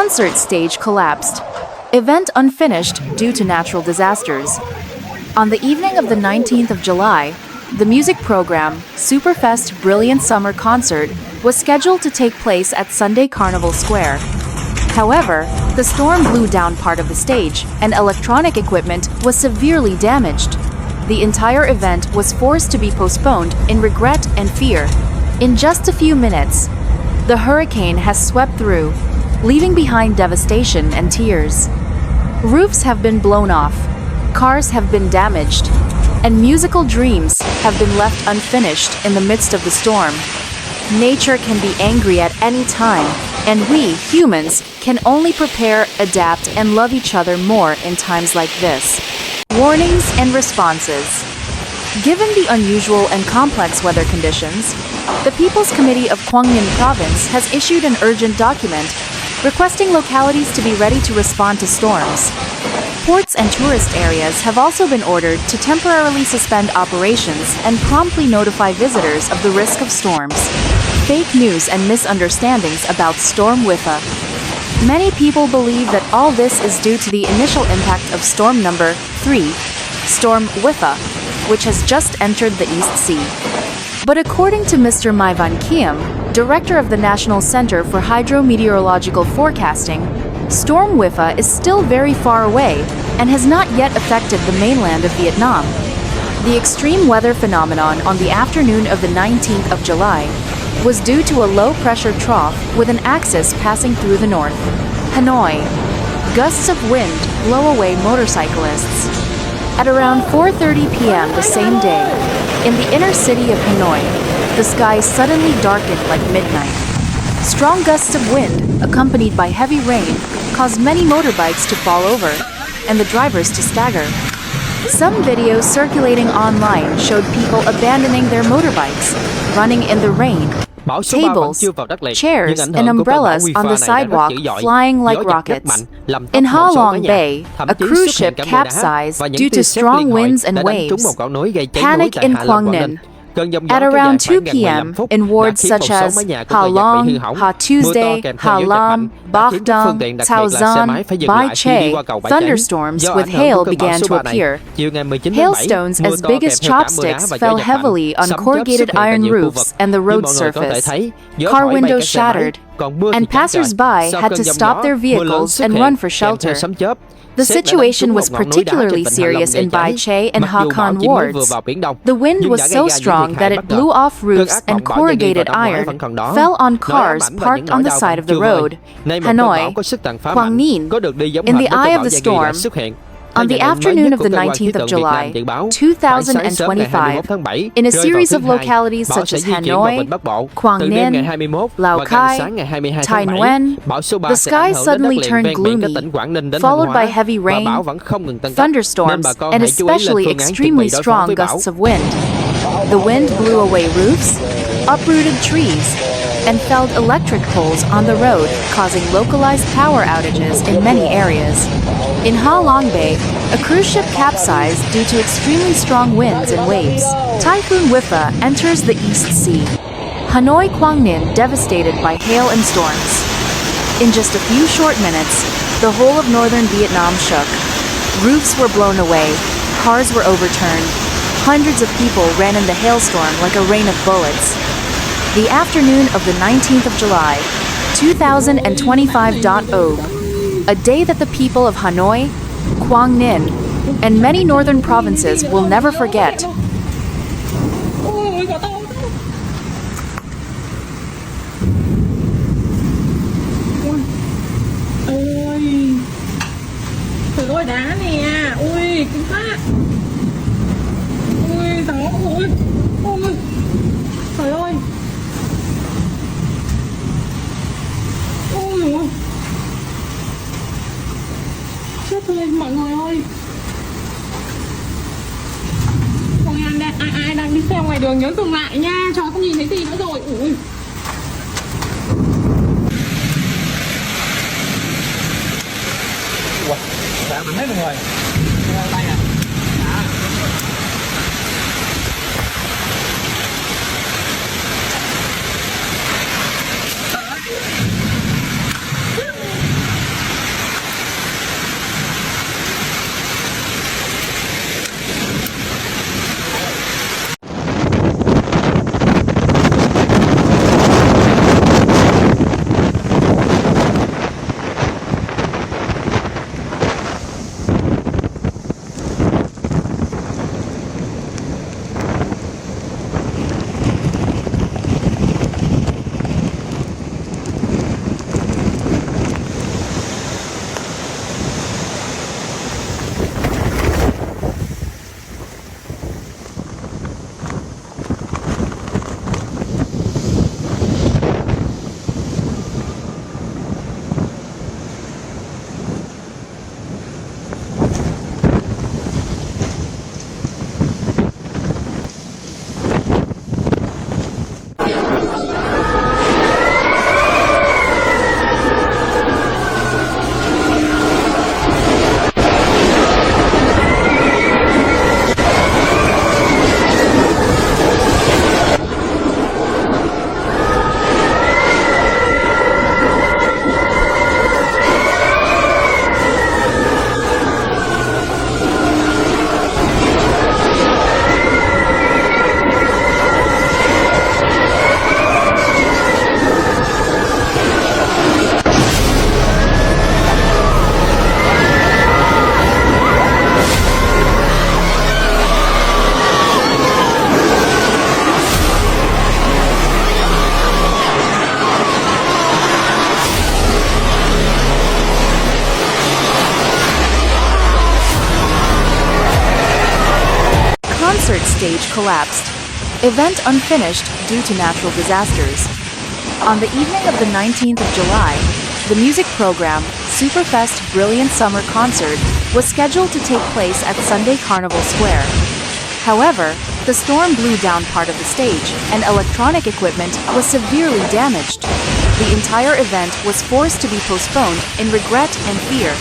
concert stage collapsed. Event unfinished due to natural disasters. On the evening of the 19th of July, the music program, Superfest Brilliant Summer Concert, was scheduled to take place at Sunday Carnival Square. However, the storm blew down part of the stage, and electronic equipment was severely damaged. The entire event was forced to be postponed in regret and fear. In just a few minutes, the hurricane has swept through, leaving behind devastation and tears. Roofs have been blown off, cars have been damaged, and musical dreams have been left unfinished in the midst of the storm. Nature can be angry at any time, and we, humans, can only prepare, adapt, and love each other more in times like this. Warnings and responses. Given the unusual and complex weather conditions, the People's Committee of Quang Ninh Province has issued an urgent document requesting localities to be ready to respond to storms. Ports and tourist areas have also been ordered to temporarily suspend operations and promptly notify visitors of the risk of storms. Fake news and misunderstandings about Storm Wipha. Many people believe that all this is due to the initial impact of storm number 3, Storm Wipha, which has just entered the East Sea. But according to Mr. Mai Van Kiem, director of the National Center for Hydrometeorological Forecasting, Storm Wipha is still very far away and has not yet affected the mainland of Vietnam. The extreme weather phenomenon on the afternoon of the 19th of July was due to a low-pressure trough with an axis passing through the north. Hanoi. Gusts of wind blow away motorcyclists. At around 4:30 p.m. the same day, in the inner city of Hanoi, the sky suddenly darkened like midnight. Strong gusts of wind, accompanied by heavy rain, caused many motorbikes to fall over, and the drivers to stagger. Some videos circulating online showed people abandoning their motorbikes, running in the rain. Tables, chairs, and umbrellas on the sidewalk flying like rockets. In Ha Long Bay, a cruise ship capsized due to strong winds and waves. Panic in Quang Ninh. At around 2 p.m., in wards such as Ha Long, Ha Tuesday, Ha Lam, Bac Dong, Thao Zan, Bai Che, thunderstorms with hail began to appear. Hailstones as big as chopsticks fell heavily on corrugated iron roofs and the road surface. Car windows shattered, and passers-by had to stop their vehicles and run for shelter. The situation was particularly serious in Bai Che and Ha Con wards. The wind was so strong that it blew off roofs and corrugated iron fell on cars parked on the side of the road. Hanoi, Quang Ninh. In the eye of the storm, on the afternoon of the 19th of July, 2025, in a series of localities such as Hanoi, Quang Ninh, Lao Cai, Tai Nguyen, the sky suddenly turned gloomy, followed by heavy rain, thunderstorms, and especially extremely strong gusts of wind. The wind blew away roofs, uprooted trees, and felled electric poles on the road, causing localized power outages in many areas. In Ha Long Bay, a cruise ship capsized due to extremely strong winds and waves. Typhoon Wipha enters the East Sea. Hanoi Quang Ninh devastated by hail and storms. In just a few short minutes, the whole of northern Vietnam shook. Roofs were blown away, cars were overturned. Hundreds of people ran in the hailstorm like a rain of bullets. The afternoon of the 19th of July, 2025.org, a day that the people of Hanoi, Quang Ninh, and many northern provinces will never forget. Trời ơi, đá nè, ui, kinh quá. Ui, gió, ui, ui, trời ơi. Ui, chết rồi, mọi người ơi. Mọi người ai đang đi xe ngoài đường nhớ dừng lại nha, cháu không nhìn thấy gì nữa rồi. Ui. Ủa, đã bắn hết rồi. Tay à. concert stage collapsed. Event unfinished due to natural disasters. On the evening of the 19th of July, the music program, Superfest Brilliant Summer Concert, was scheduled to take place at Sunday Carnival Square. However, the storm blew down part of the stage, and electronic equipment was severely damaged. The entire event was forced to be postponed in regret and fear.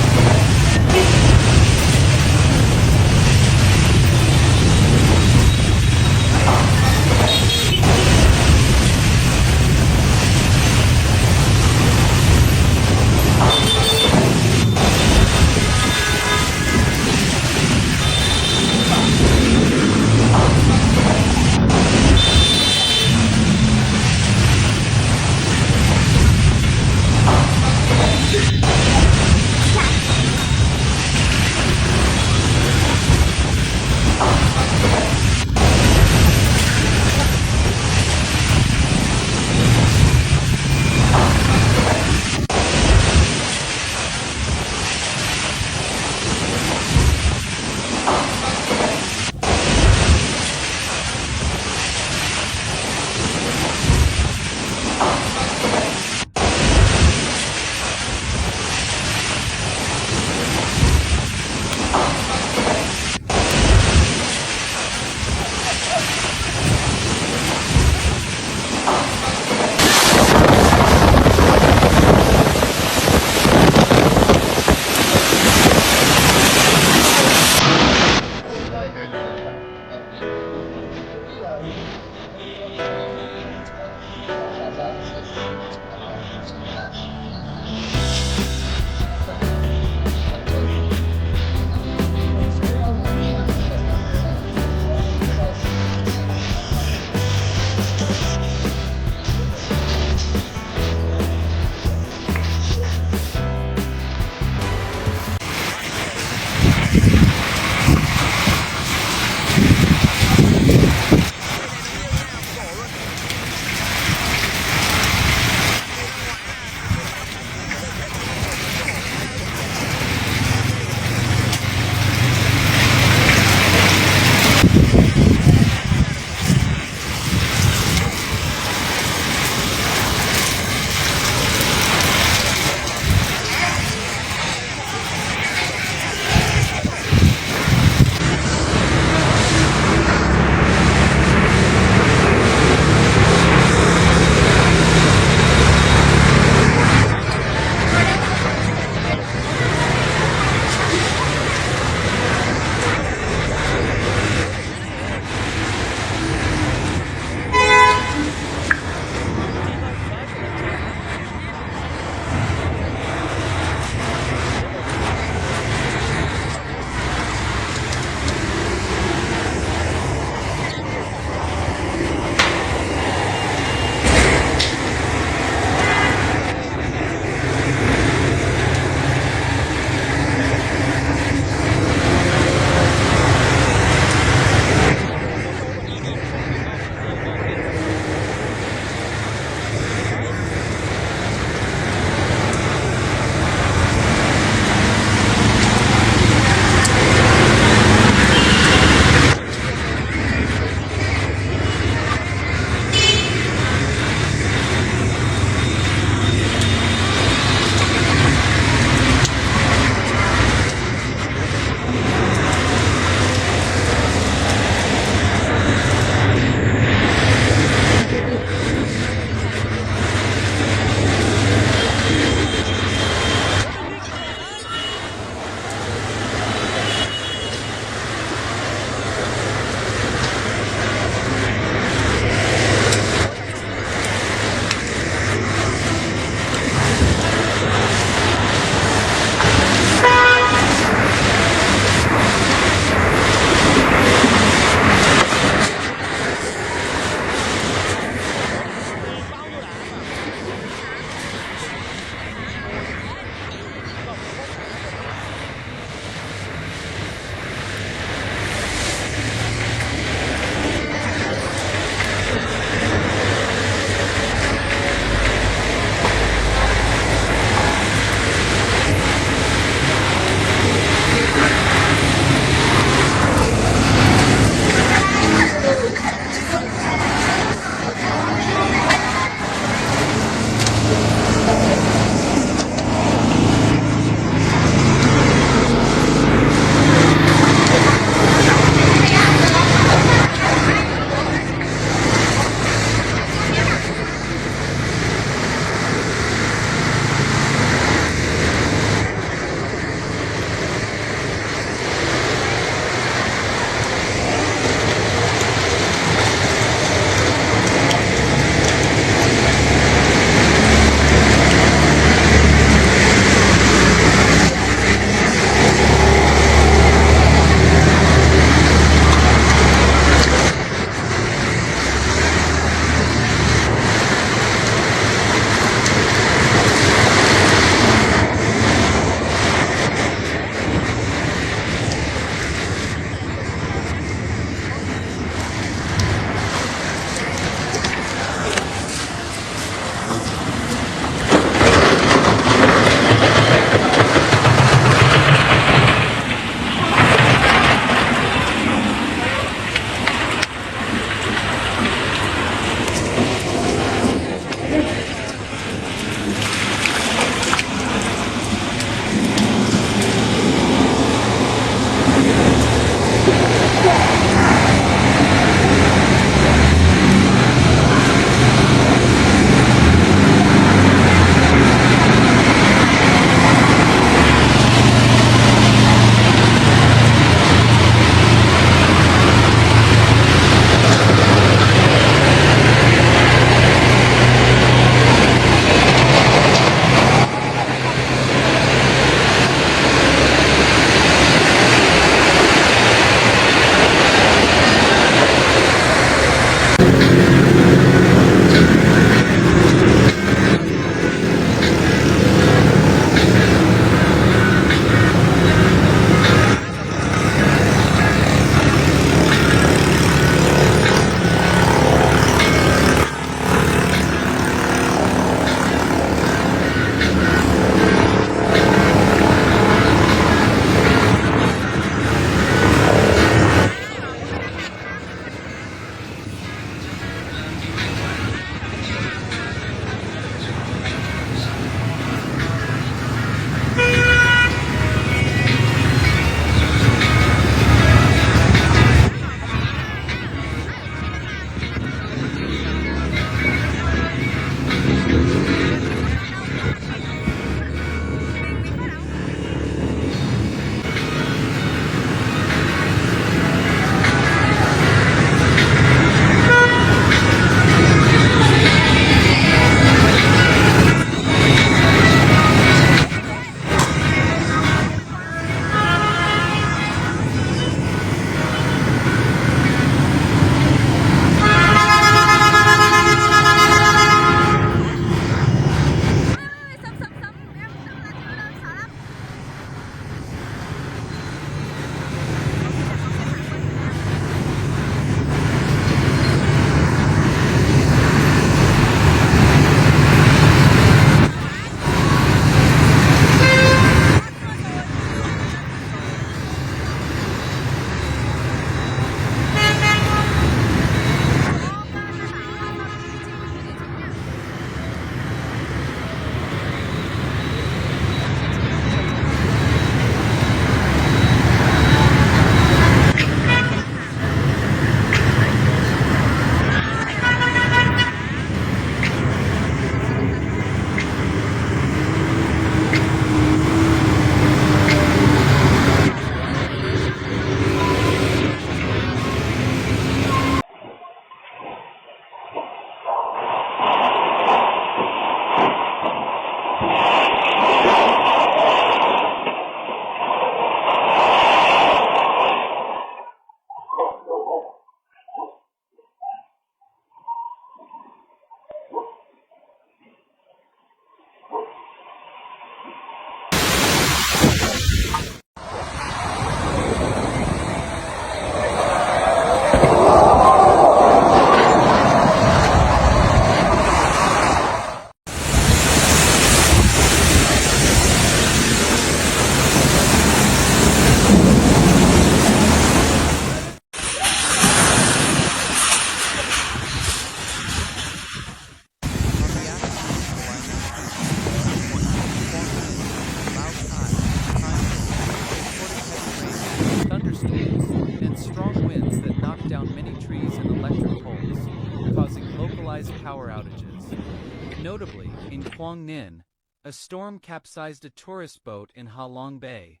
caused power outages. Notably, in Quang Ninh, a storm capsized a tourist boat in Ha Long Bay.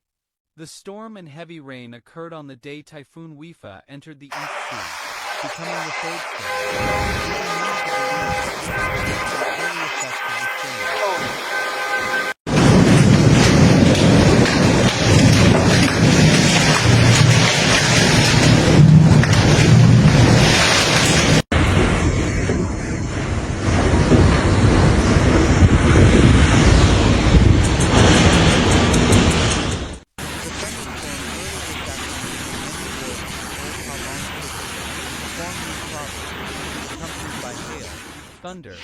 The storm and heavy rain occurred on the day Typhoon Wipha entered the East Sea, becoming the third storm. Thunder,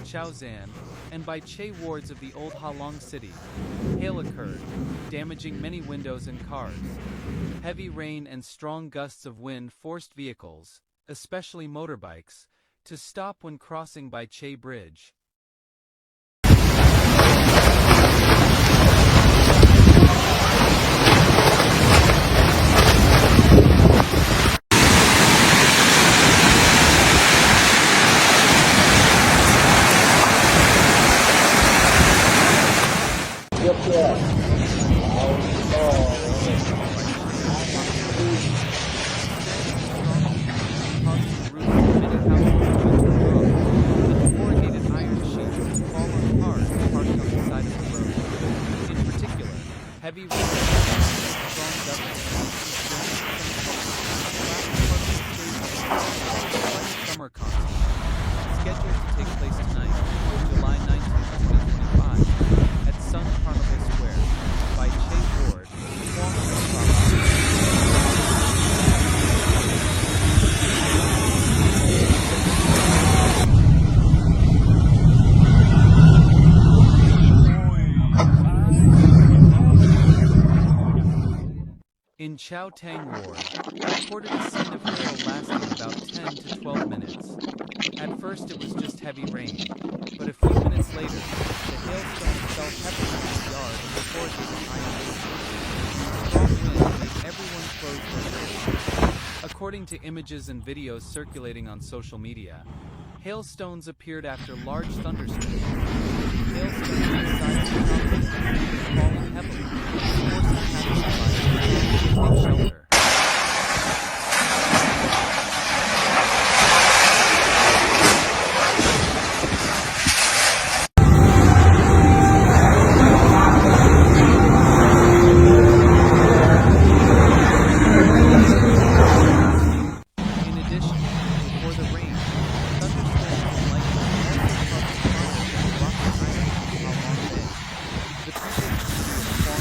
Chaozan, and by Che wards of the old Ha Long city. Hail occurred, damaging many windows and cars. Heavy rain and strong gusts of wind forced vehicles, especially motorbikes, to stop when crossing by Che Bridge. Heavy rain, strong summer concert, scheduled to take place tonight, July 19th, 2025, at Sun Carnival Square, by Che Ward, Quang Ninh. In Chao Tang Ward, reported a scene of hail lasting about 10 to 12 minutes. At first it was just heavy rain, but a few minutes later, the hailstones fell heavily in the yard and before it hit iron. Strong wind made everyone close their doors. According to images and videos circulating on social media, hailstones appeared after large thunderstorms. Hailstones inside the property falling heavily, forcing passersby to take shelter. In addition, before the rain, thunderstorms were likely also caused the the people of Quang Ninh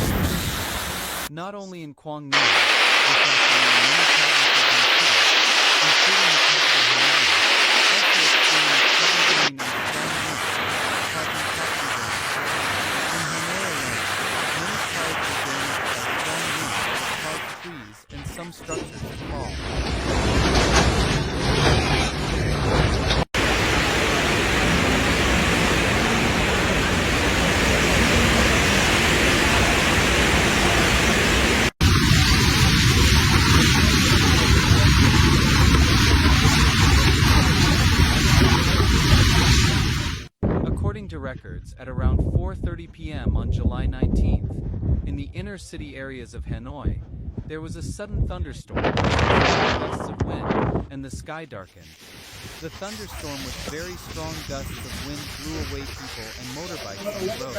province, not only in Quang Ninh, but also in many provinces and cities, including the capital Hanoi, also experienced heavy rain in Quang Ninh, causing property damage. In Hanoi alone, many cars were damaged by strong winds that caused trees and some structures to fall. According to records, at around 4:30 p.m. on July 19th, in the inner city areas of Hanoi, there was a sudden thunderstorm, gusts of wind, and the sky darkened. The thunderstorm with very strong gusts of wind blew away people and motorbikes on the road.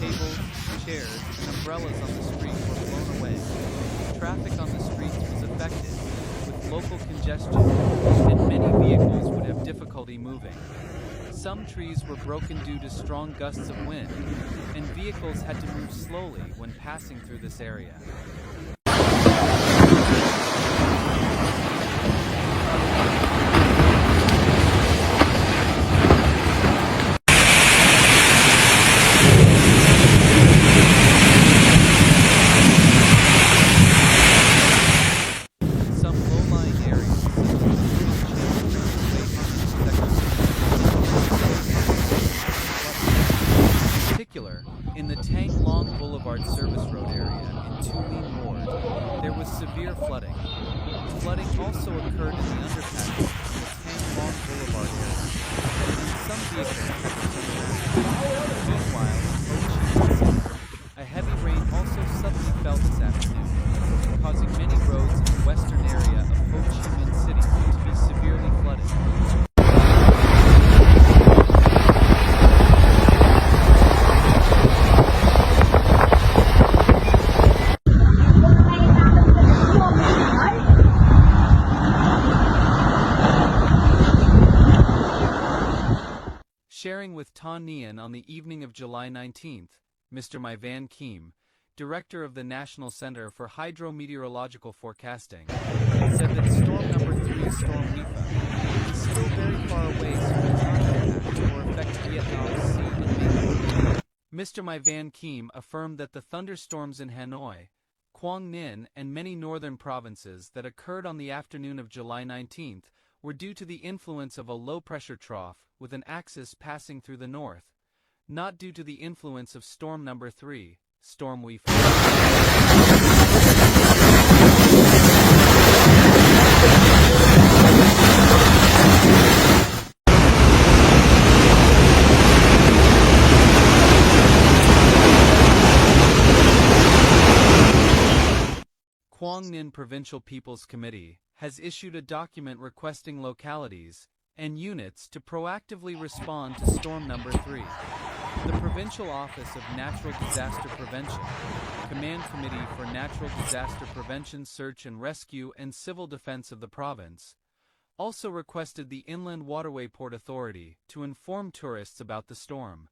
Tables, chairs, and umbrellas on the street were blown away. Traffic on the streets was affected, with local congestion, and many vehicles would have difficulty moving. Some trees were broken due to strong gusts of wind, and vehicles had to move slowly when passing through this area. Some low-lying areas, such as the Tang Long Boulevard Service Road area in Tu Lin Ward, there was severe flooding. Flooding also occurred in the underpasses in the Tang Long Boulevard area, and some vehicles had to turn around. Meanwhile, in Ho Chi Minh City, a heavy rain also suddenly fell this afternoon, causing many roads in the western area of Ho Chi Minh City to be severely flooded. Sharing with Ta Nguyen on the evening of July 19th, Mr. My Van Keem, director of the National Center for Hydrometeorological Forecasting, said that storm number 3, Storm Wipha, is still very far away, so it will not impact or affect Vietnam's sea and mainland. Mr. My Van Keem affirmed that the thunderstorms in Hanoi, Quang Ninh, and many northern provinces that occurred on the afternoon of July 19th were due to the influence of a low-pressure trough with an axis passing through the north, not due to the influence of storm number 3, Storm Wipha. Quang Ninh Provincial People's Committee has issued a document requesting localities and units to proactively respond to storm number 3. The Provincial Office of Natural Disaster Prevention, Command Committee for Natural Disaster Prevention, Search and Rescue and Civil Defense of the province, also requested the Inland Waterway Port Authority to inform tourists about the storm.